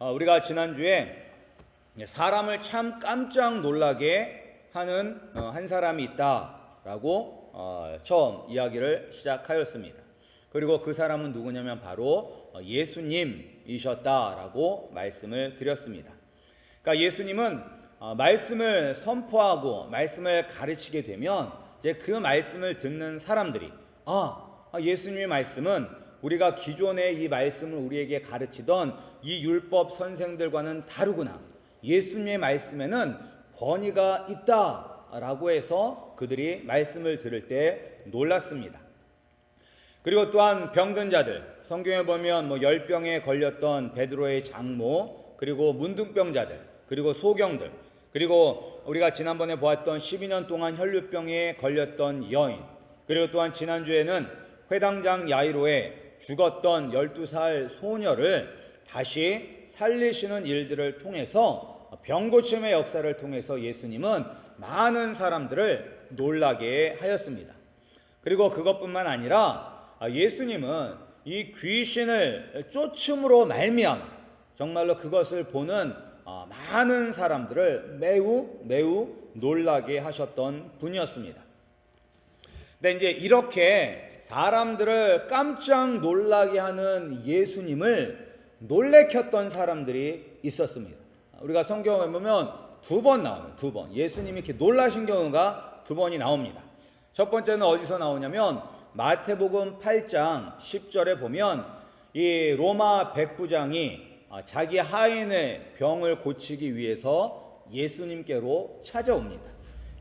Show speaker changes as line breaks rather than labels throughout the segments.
우리가 지난주에 사람을 참 깜짝 놀라게 하는 한 사람이 있다라고 처음 이야기를 시작하였습니다. 그리고 그 사람은 누구냐면 바로 예수님이셨다라고 말씀을 드렸습니다. 그러니까 예수님은 말씀을 선포하고 말씀을 가르치게 되면 이제 그 말씀을 듣는 사람들이 예수님의 말씀은 우리가 기존에 이 말씀을 우리에게 가르치던 이 율법 선생들과는 다르구나. 예수님의 말씀에는 권위가 있다라고 해서 그들이 말씀을 들을 때 놀랐습니다. 그리고 또한 병든 자들, 성경에 보면 열병에 걸렸던 베드로의 장모, 그리고 문둥병자들, 그리고 소경들, 그리고 우리가 지난번에 보았던 12년 동안 혈류병에 걸렸던 여인, 그리고 또한 지난주에는 회당장 야이로의 죽었던 12살 소녀를 다시 살리시는 일들을 통해서 병고침의 역사를 통해서 예수님은 많은 사람들을 놀라게 하였습니다. 그리고 그것뿐만 아니라 예수님은 이 귀신을 쫓음으로 말미암아 정말로 그것을 보는 많은 사람들을 매우 놀라게 하셨던 분이었습니다. 근데 이제 이렇게 사람들을 깜짝 놀라게 하는 예수님을 놀래켰던 사람들이 있었습니다. 우리가 성경에 보면 두 번 나와요. 두 번. 예수님이 이렇게 놀라신 경우가 두 번이 나옵니다. 첫 번째는 어디서 나오냐면 마태복음 8장 10절에 보면 이 로마 백부장이 자기 하인의 병을 고치기 위해서 예수님께로 찾아옵니다.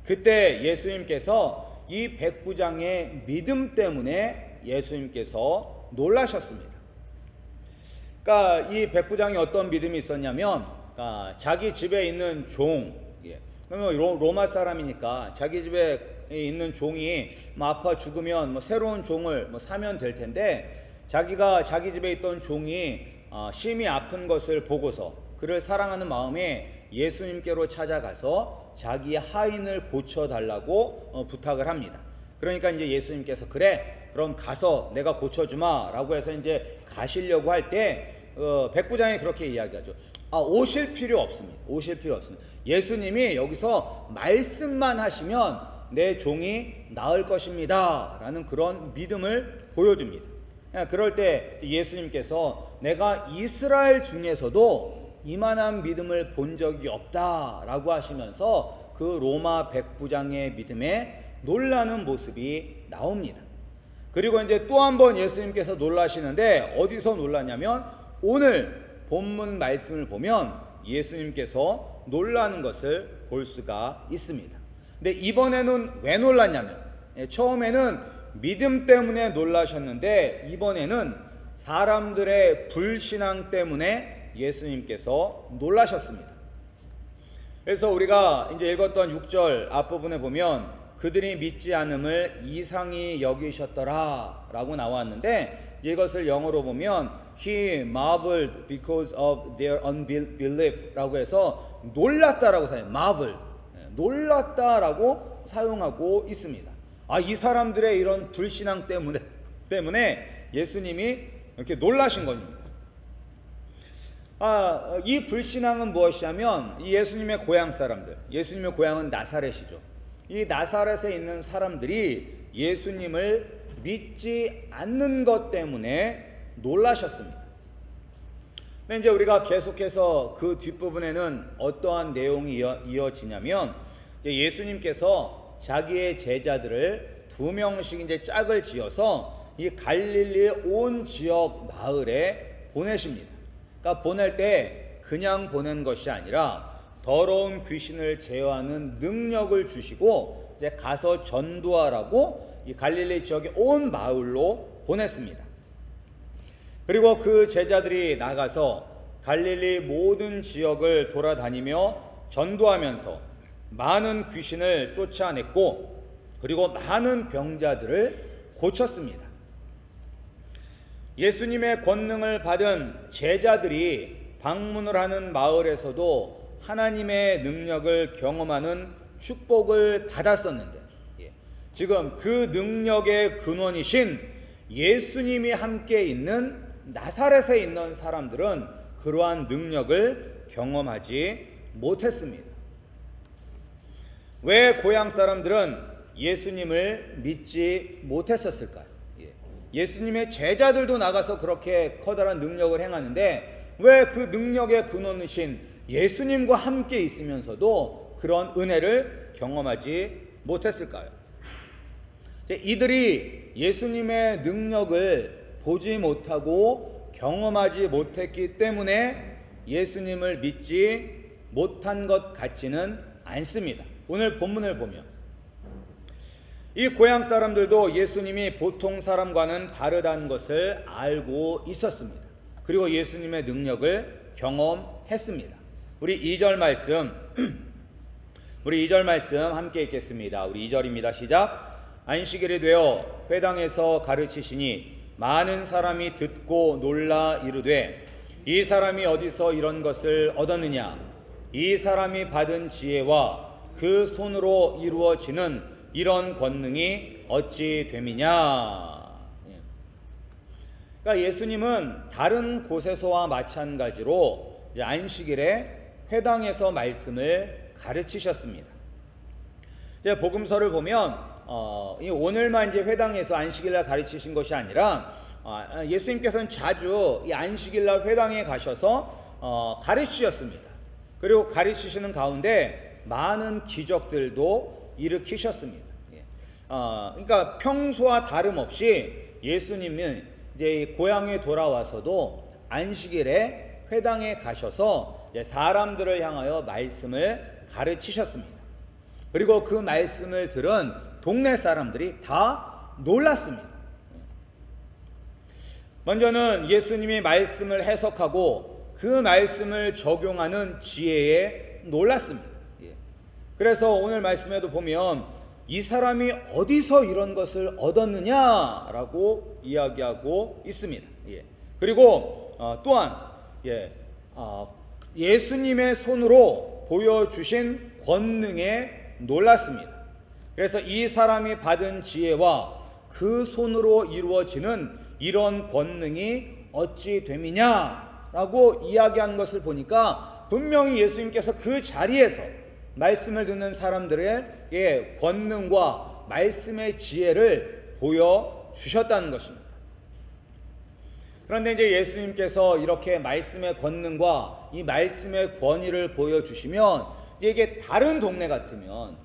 그때 예수님께서 이 백부장의 믿음 때문에 예수님께서 놀라셨습니다. 그러니까 이 백부장이 어떤 믿음이 있었냐면 자기 집에 있는 종, 그러면 로마 사람이니까 자기 집에 있는 종이 아파 죽으면 새로운 종을 사면 될 텐데 자기가 자기 집에 있던 종이 심히 아픈 것을 보고서 그를 사랑하는 마음에 예수님께로 찾아가서 자기 하인을 고쳐달라고 부탁을 합니다. 그러니까 이제 예수님께서 그래 그럼 가서 내가 고쳐주마 라고 해서 이제 가시려고 할 때 백부장이 그렇게 이야기하죠. 오실 필요 없습니다. 오실 필요 없습니다. 예수님이 여기서 말씀만 하시면 내 종이 나을 것입니다 라는 그런 믿음을 보여줍니다. 그럴 때 예수님께서 내가 이스라엘 중에서도 이만한 믿음을 본 적이 없다라고 하시면서 그 로마 백부장의 믿음에 놀라는 모습이 나옵니다. 그리고 이제 또 한 번 예수님께서 놀라시는데 어디서 놀라냐면 오늘 본문 말씀을 보면 예수님께서 놀라는 것을 볼 수가 있습니다. 근데 이번에는 왜 놀랐냐면 처음에는 믿음 때문에 놀라셨는데 이번에는 사람들의 불신앙 때문에 예수님께서 놀라셨습니다. 그래서 우리가 이제 읽었던 6절 앞부분에 보면 그들이 믿지 않음을 이상히 여기셨더라 라고 나왔는데 이것을 영어로 보면 He marveled because of their unbelief 라고 해서 놀랐다라고 사용해요. marvel, 놀랐다라고 사용하고 있습니다. 이 사람들의 이런 불신앙 때문에 예수님이 이렇게 놀라신 겁니다. 이 불신앙은 무엇이냐면 이 예수님의 고향 사람들, 예수님의 고향은 나사렛이죠. 이 나사렛에 있는 사람들이 예수님을 믿지 않는 것 때문에 놀라셨습니다. 근데 이제 우리가 계속해서 그 뒷부분에는 어떠한 내용이 이어지냐면 예수님께서 자기의 제자들을 2명씩 이제 짝을 지어서 이 갈릴리의 온 지역 마을에 보내십니다. 그러니까 보낼 때 그냥 보낸 것이 아니라 더러운 귀신을 제어하는 능력을 주시고 이제 가서 전도하라고 이 갈릴리 지역의 온 마을로 보냈습니다. 그리고 그 제자들이 나가서 갈릴리 모든 지역을 돌아다니며 전도하면서 많은 귀신을 쫓아냈고 그리고 많은 병자들을 고쳤습니다. 예수님의 권능을 받은 제자들이 방문을 하는 마을에서도 하나님의 능력을 경험하는 축복을 받았었는데 지금 그 능력의 근원이신 예수님이 함께 있는 나사렛에 있는 사람들은 그러한 능력을 경험하지 못했습니다. 왜 고향 사람들은 예수님을 믿지 못했었을까요? 예수님의 제자들도 나가서 그렇게 커다란 능력을 행하는데 왜 그 능력의 근원이신 예수님과 함께 있으면서도 그런 은혜를 경험하지 못했을까요? 이들이 예수님의 능력을 보지 못하고 경험하지 못했기 때문에 예수님을 믿지 못한 것 같지는 않습니다. 오늘 본문을 보면 이 고향 사람들도 예수님이 보통 사람과는 다르다는 것을 알고 있었습니다. 그리고 예수님의 능력을 경험했습니다. 우리 2절 말씀 함께 읽겠습니다. 우리 2절입니다. 시작. 안식일이 되어 회당에서 가르치시니 많은 사람이 듣고 놀라 이르되 이 사람이 어디서 이런 것을 얻었느냐? 이 사람이 받은 지혜와 그 손으로 이루어지는 이런 권능이 어찌 됨이냐? 그러니까 예수님은 다른 곳에서와 마찬가지로 이제 안식일에 회당에서 말씀을 가르치셨습니다. 이제 복음서를 보면 오늘만 이제 회당에서 안식일날 가르치신 것이 아니라 예수님께서는 자주 이 안식일날 회당에 가셔서 가르치셨습니다. 그리고 가르치시는 가운데 많은 기적들도 일으키셨습니다. 그러니까 평소와 다름없이 예수님은 이제 고향에 돌아와서도 안식일에 회당에 가셔서 사람들을 향하여 말씀을 가르치셨습니다. 그리고 그 말씀을 들은 동네 사람들이 다 놀랐습니다. 먼저는 예수님이 말씀을 해석하고 그 말씀을 적용하는 지혜에 놀랐습니다. 그래서 오늘 말씀에도 보면 이 사람이 어디서 이런 것을 얻었느냐라고 이야기하고 있습니다. 그리고 또한 예수님의 손으로 보여주신 권능에 놀랐습니다. 그래서 이 사람이 받은 지혜와 그 손으로 이루어지는 이런 권능이 어찌 됨이냐라고 이야기하는 것을 보니까 분명히 예수님께서 그 자리에서 말씀을 듣는 사람들에게 권능과 말씀의 지혜를 보여주셨다는 것입니다. 그런데 이제 예수님께서 이렇게 말씀의 권능과 이 말씀의 권위를 보여주시면 이게 다른 동네 같으면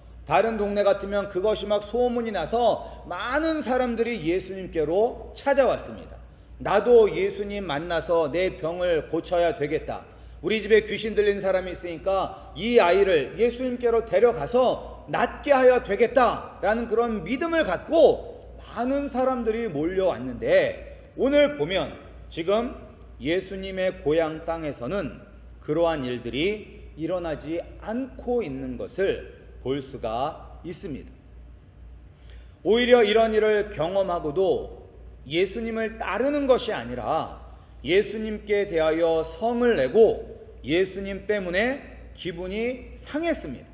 그것이 막 소문이 나서 많은 사람들이 예수님께로 찾아왔습니다. 나도 예수님 만나서 내 병을 고쳐야 되겠다. 우리 집에 귀신 들린 사람이 있으니까 이 아이를 예수님께로 데려가서 낫게 하여 되겠다라는 그런 믿음을 갖고 많은 사람들이 몰려왔는데 오늘 보면 지금 예수님의 고향 땅에서는 그러한 일들이 일어나지 않고 있는 것을 볼 수가 있습니다. 오히려 이런 일을 경험하고도 예수님을 따르는 것이 아니라 예수님께 대하여 성을 내고 예수님 때문에 기분이 상했습니다.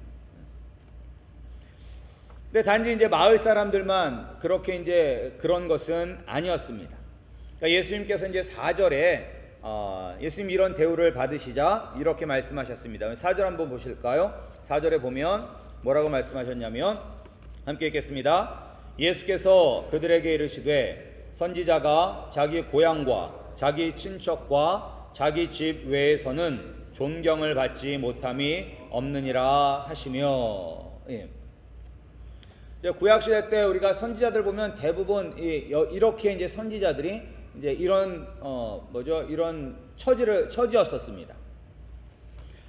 근데 단지 이제 마을 사람들만 그렇게 이제 그런 것은 아니었습니다. 그러니까 예수님께서 이제 4절에 예수님 이런 대우를 받으시자 이렇게 말씀하셨습니다. 4절 한번 보실까요? 4절에 보면 뭐라고 말씀하셨냐면 함께 읽겠습니다. 예수께서 그들에게 이르시되 선지자가 자기 고향과 자기 친척과 자기 집 외에서는 존경을 받지 못함이 없느니라 하시며. 구약시대 때 우리가 선지자들 보면 대부분 이렇게 이제 선지자들이 이제 이런 이런 처지였었습니다.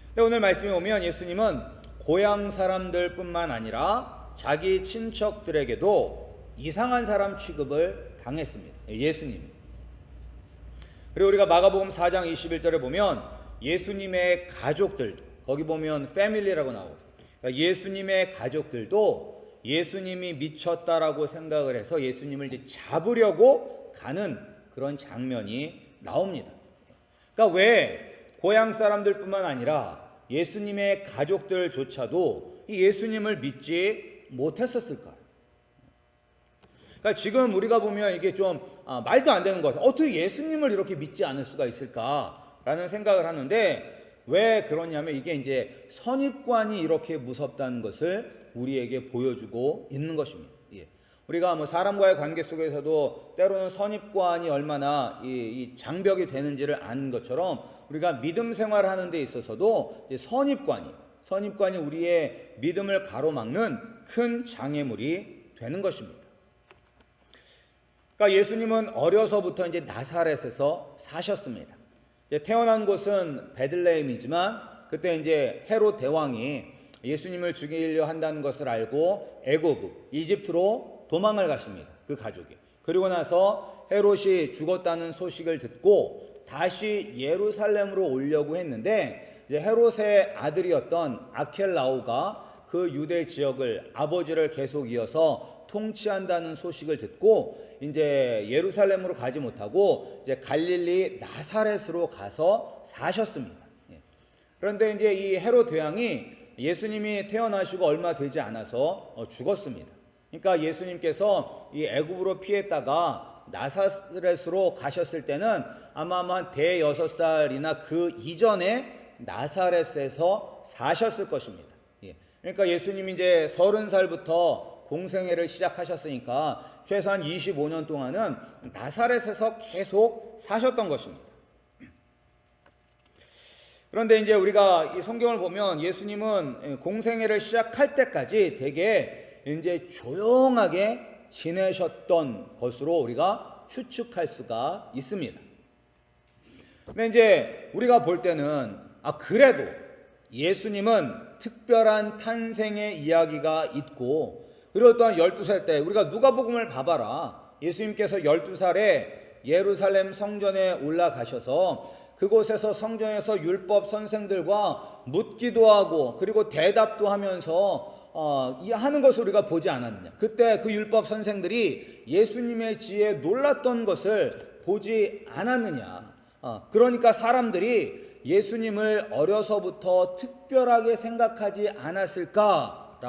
근데 오늘 말씀에 보면 예수님은 고향 사람들뿐만 아니라 자기 친척들에게도 이상한 사람 취급을 당했습니다. 예수님. 그리고 우리가 마가복음 4장 21절에 보면 예수님의 가족들도 거기 보면 패밀리라고 나오거든요. 그러니까 예수님의 가족들도 예수님이 미쳤다라고 생각을 해서 예수님을 이제 잡으려고 가는 그런 장면이 나옵니다. 그러니까 왜 고향 사람들뿐만 아니라 예수님의 가족들조차도 이 예수님을 믿지 못했었을까요? 그러니까 지금 우리가 보면 이게 좀 말도 안 되는 것 같아요. 어떻게 예수님을 이렇게 믿지 않을 수가 있을까? 라는 생각을 하는데, 왜 그러냐면 이게 이제 선입관이 이렇게 무섭다는 것을 우리에게 보여주고 있는 것입니다. 예. 우리가 뭐 사람과의 관계 속에서도 때로는 선입관이 얼마나 이 장벽이 되는지를 아는 것처럼, 우리가 믿음 생활하는 데 있어서도 선입관이 우리의 믿음을 가로막는 큰 장애물이 되는 것입니다. 그러니까 예수님은 어려서부터 이제 나사렛에서 사셨습니다. 태어난 곳은 베들레헴이지만, 그때 이제 헤롯 대왕이 예수님을 죽이려 한다는 것을 알고 애굽, 이집트로 도망을 가십니다. 그 가족이. 그리고 나서 헤롯이 죽었다는 소식을 듣고 다시 예루살렘으로 오려고 했는데, 이제 헤롯의 아들이었던 아켈라오가 그 유대 지역을, 아버지를 계속 이어서 통치한다는 소식을 듣고 이제 예루살렘으로 가지 못하고 이제 갈릴리 나사렛으로 가서 사셨습니다. 그런데 이제 이 헤롯 대왕이 예수님이 태어나시고 얼마 되지 않아서 죽었습니다. 그러니까 예수님께서 이 애굽으로 피했다가 나사렛으로 가셨을 때는 아마 한 대6살이나 그 이전에 나사렛에서 사셨을 것입니다. 그러니까 예수님이 이제 30살부터 공생애를 시작하셨으니까 최소한 25년 동안은 나사렛에서 계속 사셨던 것입니다. 그런데 이제 우리가 이 성경을 보면 예수님은 공생애를 시작할 때까지 되게 이제 조용하게 지내셨던 것으로 우리가 추측할 수가 있습니다. 근데 이제 우리가 볼 때는 그래도 예수님은 특별한 탄생의 이야기가 있고, 그리고 또한 12살 때 우리가 누가복음을 봐봐라. 예수님께서 12살에 예루살렘 성전에 올라가셔서 그곳에서 성전에서 율법 선생들과 묻기도 하고 그리고 대답도 하면서 하는 것을 우리가 보지 않았느냐. 그때 그 율법 선생들이 예수님의 지혜에 놀랐던 것을 보지 않았느냐. 그러니까 사람들이 예수님을 어려서부터 특별하게 생각하지 않았을까라고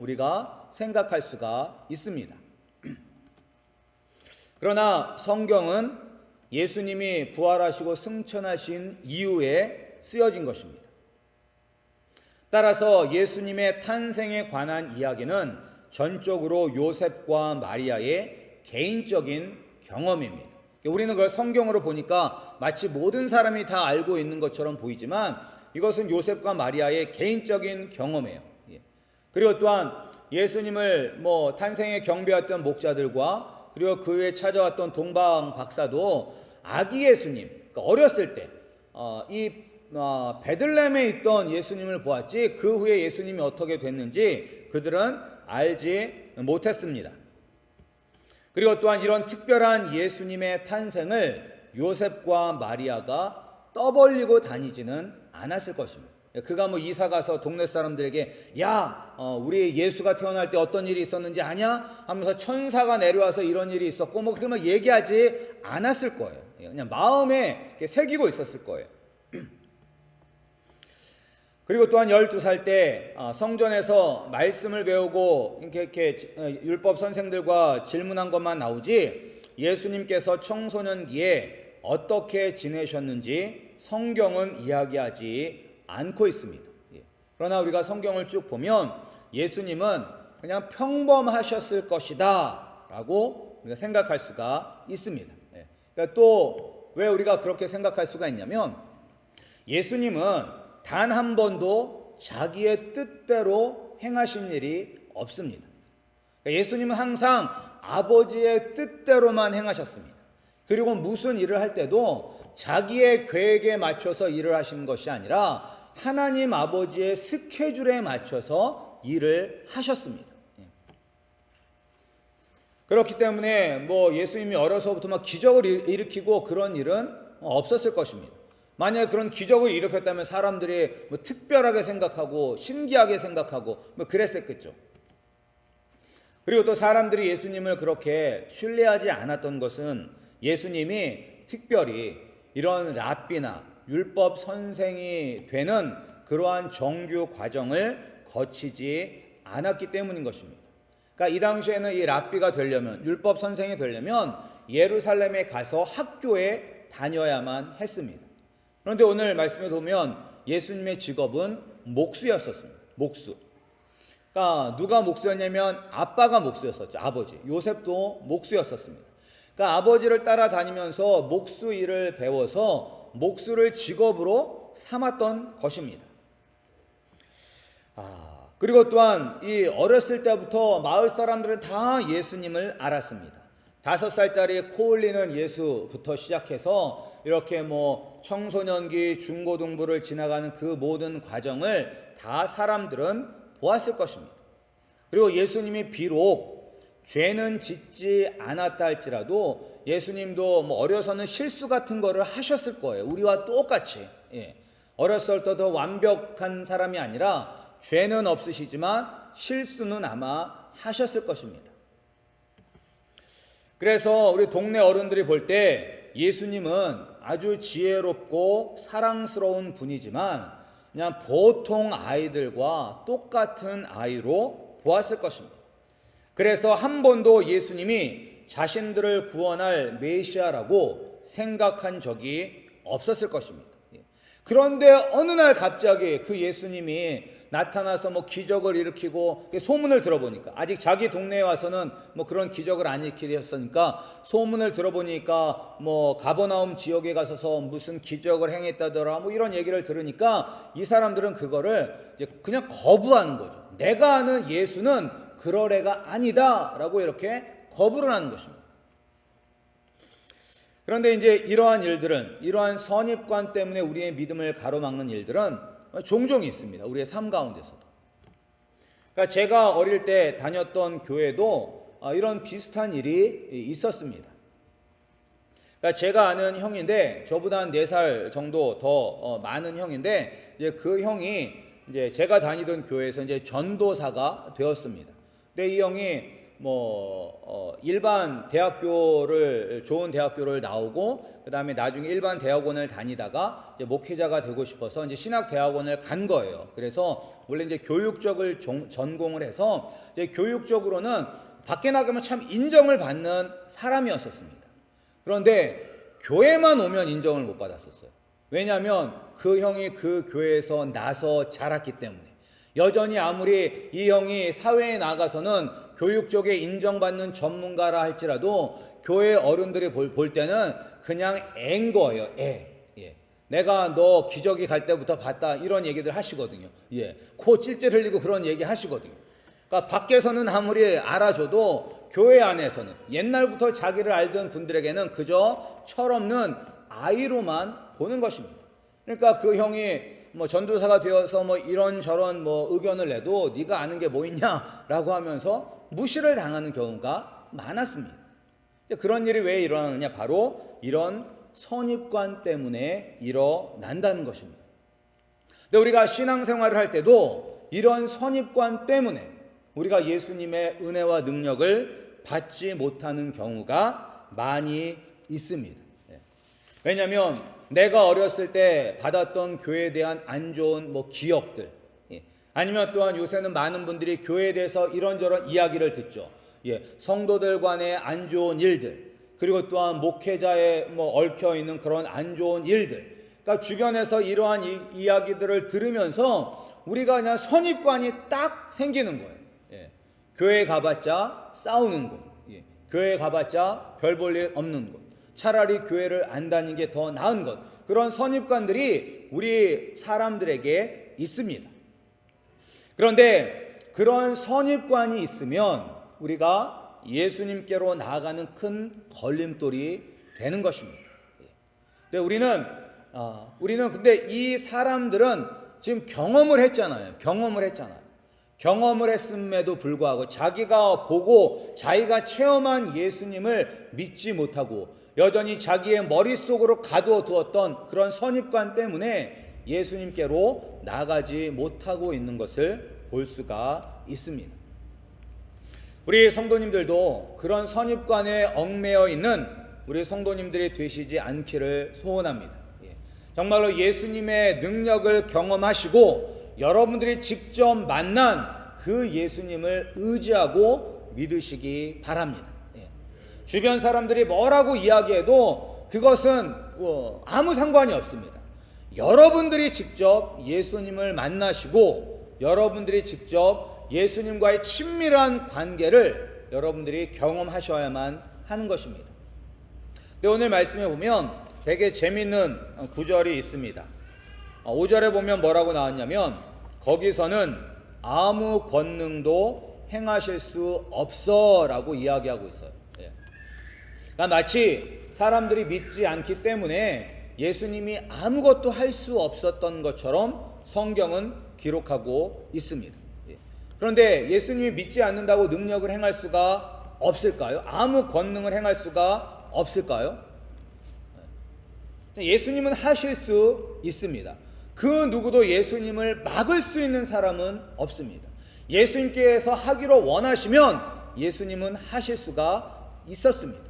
우리가 생각할 수가 있습니다. 그러나 성경은 예수님이 부활하시고 승천하신 이후에 쓰여진 것입니다. 따라서 예수님의 탄생에 관한 이야기는 전적으로 요셉과 마리아의 개인적인 경험입니다. 우리는 그걸 성경으로 보니까 마치 모든 사람이 다 알고 있는 것처럼 보이지만 이것은 요셉과 마리아의 개인적인 경험이에요. 그리고 또한 예수님을 탄생에 경배했던 목자들과 그리고 그 후에 찾아왔던 동방 박사도 아기 예수님, 그러니까 어렸을 때 베들레헴에 있던 예수님을 보았지 그 후에 예수님이 어떻게 됐는지 그들은 알지 못했습니다. 그리고 또한 이런 특별한 예수님의 탄생을 요셉과 마리아가 떠벌리고 다니지는 않았을 것입니다. 그가 이사 가서 동네 사람들에게 우리 예수가 태어날 때 어떤 일이 있었는지 아냐? 하면서 천사가 내려와서 이런 일이 있었고 그렇게 얘기하지 않았을 거예요. 그냥 마음에 새기고 있었을 거예요. 그리고 또한 12살 때 성전에서 말씀을 배우고 이렇게 율법 선생들과 질문한 것만 나오지 예수님께서 청소년기에 어떻게 지내셨는지 성경은 이야기하지 않고 있습니다. 그러나 우리가 성경을 쭉 보면 예수님은 그냥 평범하셨을 것이다 라고 우리가 생각할 수가 있습니다. 그러니까 또 왜 우리가 그렇게 생각할 수가 있냐면 예수님은 단 한 번도 자기의 뜻대로 행하신 일이 없습니다. 그러니까 예수님은 항상 아버지의 뜻대로만 행하셨습니다. 그리고 무슨 일을 할 때도 자기의 계획에 맞춰서 일을 하시는 것이 아니라 하나님 아버지의 스케줄에 맞춰서 일을 하셨습니다. 그렇기 때문에 예수님이 어려서부터 기적을 일으키고 그런 일은 없었을 것입니다. 만약에 그런 기적을 일으켰다면 사람들이 특별하게 생각하고 신기하게 생각하고 그랬었겠죠. 그리고 또 사람들이 예수님을 그렇게 신뢰하지 않았던 것은 예수님이 특별히 이런 랍비나 율법 선생이 되는 그러한 정규 과정을 거치지 않았기 때문인 것입니다. 그러니까 이 당시에는 이 랍비가 되려면, 율법 선생이 되려면 예루살렘에 가서 학교에 다녀야만 했습니다. 그런데 오늘 말씀에 보면 예수님의 직업은 목수였었습니다. 목수. 그러니까 누가 목수였냐면 아빠가 목수였었죠. 아버지. 요셉도 목수였었습니다. 그러니까 아버지를 따라다니면서 목수 일을 배워서 목수를 직업으로 삼았던 것입니다. 그리고 또한 이 어렸을 때부터 마을 사람들은 다 예수님을 알았습니다. 5살짜리 코 흘리는 예수부터 시작해서 이렇게 청소년기, 중고등부를 지나가는 그 모든 과정을 다 사람들은 보았을 것입니다. 그리고 예수님이 비록 죄는 짓지 않았다 할지라도 예수님도 어려서는 실수 같은 거를 하셨을 거예요. 우리와 똑같이. 어렸을 때도 완벽한 사람이 아니라 죄는 없으시지만 실수는 아마 하셨을 것입니다. 그래서 우리 동네 어른들이 볼 때 예수님은 아주 지혜롭고 사랑스러운 분이지만 그냥 보통 아이들과 똑같은 아이로 보았을 것입니다. 그래서 한 번도 예수님이 자신들을 구원할 메시아라고 생각한 적이 없었을 것입니다. 그런데 어느 날 갑자기 그 예수님이 나타나서 기적을 일으키고 소문을 들어보니까, 아직 자기 동네에 와서는 그런 기적을 안 일으켰으니까 소문을 들어보니까 가버나움 지역에 가서서 무슨 기적을 행했다더라 이런 얘기를 들으니까 이 사람들은 그거를 이제 그냥 거부하는 거죠. 내가 아는 예수는 그럴 애가 아니다라고 이렇게 거부를 하는 것입니다. 그런데 이제 이러한 선입관 때문에 우리의 믿음을 가로막는 일들은 종종 있습니다. 우리의 삶 가운데서도. 그러니까 제가 어릴 때 다녔던 교회도 이런 비슷한 일이 있었습니다. 그러니까 제가 아는 형인데, 저보다 한 4살 정도 더 많은 형인데, 이제 그 형이 이제 제가 다니던 교회에서 이제 전도사가 되었습니다. 근데 이 형이 일반 대학교를, 좋은 대학교를 나오고, 그 다음에 나중에 일반 대학원을 다니다가 이제 목회자가 되고 싶어서 이제 신학대학원을 간 거예요. 그래서 원래 이제 교육적을 전공을 해서 이제 교육적으로는 밖에 나가면 참 인정을 받는 사람이었었습니다. 그런데 교회만 오면 인정을 못 받았었어요. 왜냐하면 그 형이 그 교회에서 나서 자랐기 때문에. 여전히 아무리 이 형이 사회에 나가서는 교육 쪽에 인정받는 전문가라 할지라도 교회 어른들이 볼 때는 그냥 애인 거예요. 내가 너 기저귀 갈 때부터 봤다 이런 얘기들 하시거든요. 코 찔찔 흘리고 그런 얘기 하시거든요. 그러니까 밖에서는 아무리 알아줘도 교회 안에서는 옛날부터 자기를 알던 분들에게는 그저 철없는 아이로만 보는 것입니다. 그러니까 그 형이 전도사가 되어서 이런저런 의견을 내도 네가 아는 게 뭐 있냐라고 하면서 무시를 당하는 경우가 많았습니다. 그런 일이 왜 일어나느냐? 바로 이런 선입관 때문에 일어난다는 것입니다. 근데 우리가 신앙생활을 할 때도 이런 선입관 때문에 우리가 예수님의 은혜와 능력을 받지 못하는 경우가 많이 있습니다. 왜냐하면 내가 어렸을 때 받았던 교회에 대한 안 좋은 기억들, 아니면 또한 요새는 많은 분들이 교회에 대해서 이런저런 이야기를 듣죠. 성도들 간의 안 좋은 일들, 그리고 또한 목회자에 얽혀 있는 그런 안 좋은 일들. 그러니까 주변에서 이러한 이야기들을 들으면서 우리가 그냥 선입관이 딱 생기는 거예요. 교회 가봤자 싸우는 곳, 교회 가봤자 별 볼 일 없는 곳, 차라리 교회를 안 다니는 게 더 나은 것, 그런 선입관들이 우리 사람들에게 있습니다. 그런데 그런 선입관이 있으면 우리가 예수님께로 나아가는 큰 걸림돌이 되는 것입니다. 근데 우리는 근데 이 사람들은 지금 경험을 했잖아요. 경험을 했음에도 불구하고 자기가 보고 자기가 체험한 예수님을 믿지 못하고 여전히 자기의 머릿속으로 가두어두었던 그런 선입관 때문에 예수님께로 나가지 못하고 있는 것을 볼 수가 있습니다. 우리 성도님들도 그런 선입관에 얽매여 있는 우리 성도님들이 되시지 않기를 소원합니다. 정말로 예수님의 능력을 경험하시고 여러분들이 직접 만난 그 예수님을 의지하고 믿으시기 바랍니다. 주변 사람들이 뭐라고 이야기해도 그것은 아무 상관이 없습니다. 여러분들이 직접 예수님을 만나시고 여러분들이 직접 예수님과의 친밀한 관계를 여러분들이 경험하셔야만 하는 것입니다. 근데 오늘 말씀에 보면 되게 재미있는 구절이 있습니다. 5절에 보면 뭐라고 나왔냐면 거기서는 아무 권능도 행하실 수 없어 라고 이야기하고 있어요. 그러니까 마치 사람들이 믿지 않기 때문에 예수님이 아무것도 할 수 없었던 것처럼 성경은 기록하고 있습니다. 그런데 예수님이 믿지 않는다고 능력을 행할 수가 없을까요? 아무 권능을 행할 수가 없을까요? 예수님은 하실 수 있습니다. 그 누구도 예수님을 막을 수 있는 사람은 없습니다. 예수님께서 하기로 원하시면 예수님은 하실 수가 있었습니다.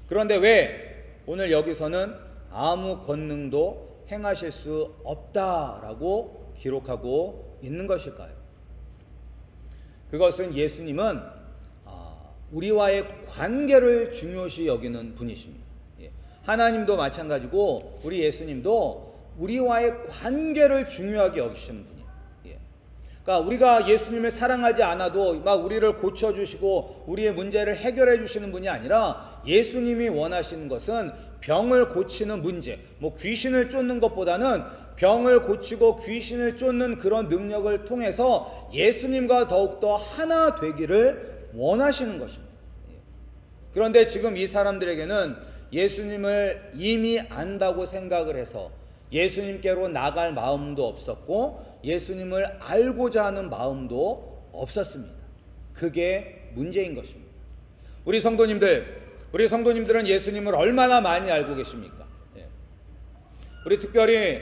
그런데 왜 오늘 여기서는 아무 권능도 행하실 수 없다라고 기록하고 있는 것일까요? 그것은 예수님은 우리와의 관계를 중요시 여기는 분이십니다. 하나님도 마찬가지고 우리 예수님도 우리와의 관계를 중요하게 여기시는 분이에요. 그러니까 우리가 예수님을 사랑하지 않아도 막 우리를 고쳐주시고 우리의 문제를 해결해 주시는 분이 아니라 예수님이 원하시는 것은 병을 고치는 문제, 뭐 귀신을 쫓는 것보다는 병을 고치고 귀신을 쫓는 그런 능력을 통해서 예수님과 더욱더 하나 되기를 원하시는 것입니다. 그런데 지금 이 사람들에게는 예수님을 이미 안다고 생각을 해서 예수님께로 나갈 마음도 없었고 예수님을 알고자 하는 마음도 없었습니다. 그게 문제인 것입니다. 우리 성도님들은 예수님을 얼마나 많이 알고 계십니까? 우리 특별히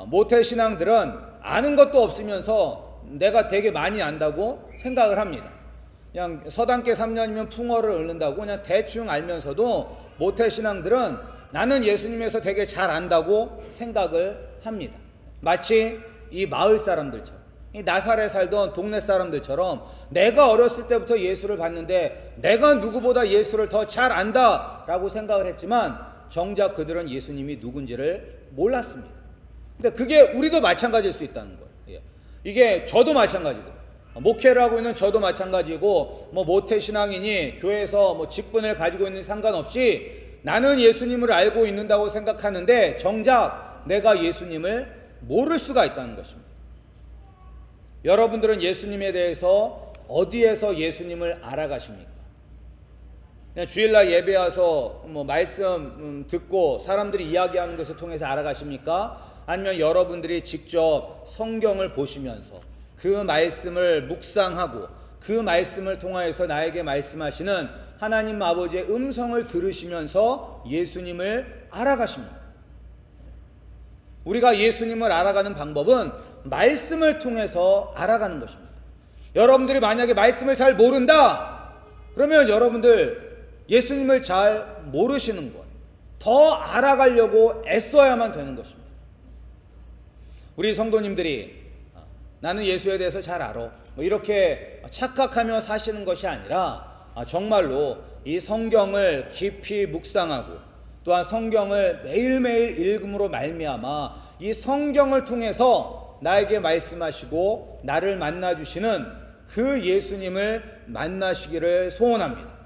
모태신앙들은 아는 것도 없으면서 내가 되게 많이 안다고 생각을 합니다. 그냥 서당계 3년이면 풍어를 읊는다고 그냥 대충 알면서도 모태신앙들은 나는 예수님에서 되게 잘 안다고 생각을 합니다. 마치 이 마을 사람들처럼, 이 나사렛에 살던 동네 사람들처럼 내가 어렸을 때부터 예수를 봤는데 내가 누구보다 예수를 더 잘 안다라고 생각을 했지만 정작 그들은 예수님이 누군지를 몰랐습니다. 근데 그게 우리도 마찬가지일 수 있다는 거예요. 이게 저도 마찬가지고 목회를 하고 있는 저도 마찬가지고 뭐 모태신앙이니 교회에서 뭐 직분을 가지고 있는 상관없이 나는 예수님을 알고 있는다고 생각하는데 정작 내가 예수님을 모를 수가 있다는 것입니다. 여러분들은 예수님에 대해서 어디에서 예수님을 알아가십니까? 그냥 주일날 예배 와서 뭐 말씀 듣고 사람들이 이야기하는 것을 통해서 알아가십니까? 아니면 여러분들이 직접 성경을 보시면서 그 말씀을 묵상하고 그 말씀을 통하여서 나에게 말씀하시는 하나님 아버지의 음성을 들으시면서 예수님을 알아가십니까? 우리가 예수님을 알아가는 방법은 말씀을 통해서 알아가는 것입니다. 여러분들이 만약에 말씀을 잘 모른다 그러면 여러분들 예수님을 잘 모르시는 거예요. 더 알아가려고 애써야만 되는 것입니다. 우리 성도님들이 나는 예수에 대해서 잘 알아 뭐 이렇게 착각하며 사시는 것이 아니라 정말로 이 성경을 깊이 묵상하고 또한 성경을 매일매일 읽음으로 말미암아 이 성경을 통해서 나에게 말씀하시고 나를 만나주시는 그 예수님을 만나시기를 소원합니다.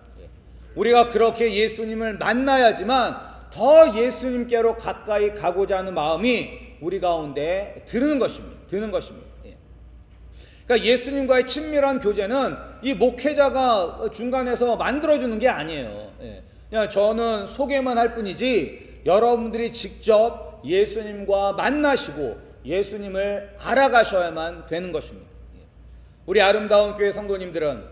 우리가 그렇게 예수님을 만나야지만 더 예수님께로 가까이 가고자 하는 마음이 우리 가운데 드는 것입니다. 그러니까 예수님과의 친밀한 교제는 이 목회자가 중간에서 만들어주는 게 아니에요. 그냥 저는 소개만 할 뿐이지 여러분들이 직접 예수님과 만나시고 예수님을 알아가셔야만 되는 것입니다. 우리 아름다운 교회 성도님들은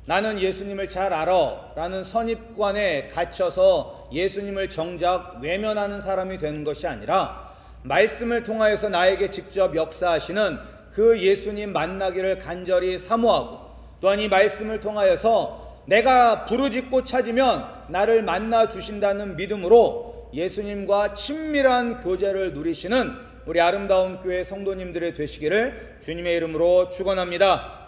나는 예수님을 잘 알아 라는 선입관에 갇혀서 예수님을 정작 외면하는 사람이 되는 것이 아니라 말씀을 통하여서 나에게 직접 역사하시는 그 예수님 만나기를 간절히 사모하고 또한 이 말씀을 통하여서 내가 부르짖고 찾으면 나를 만나 주신다는 믿음으로 예수님과 친밀한 교제를 누리시는 우리 아름다운 교회 성도님들의 되시기를 주님의 이름으로 축원합니다.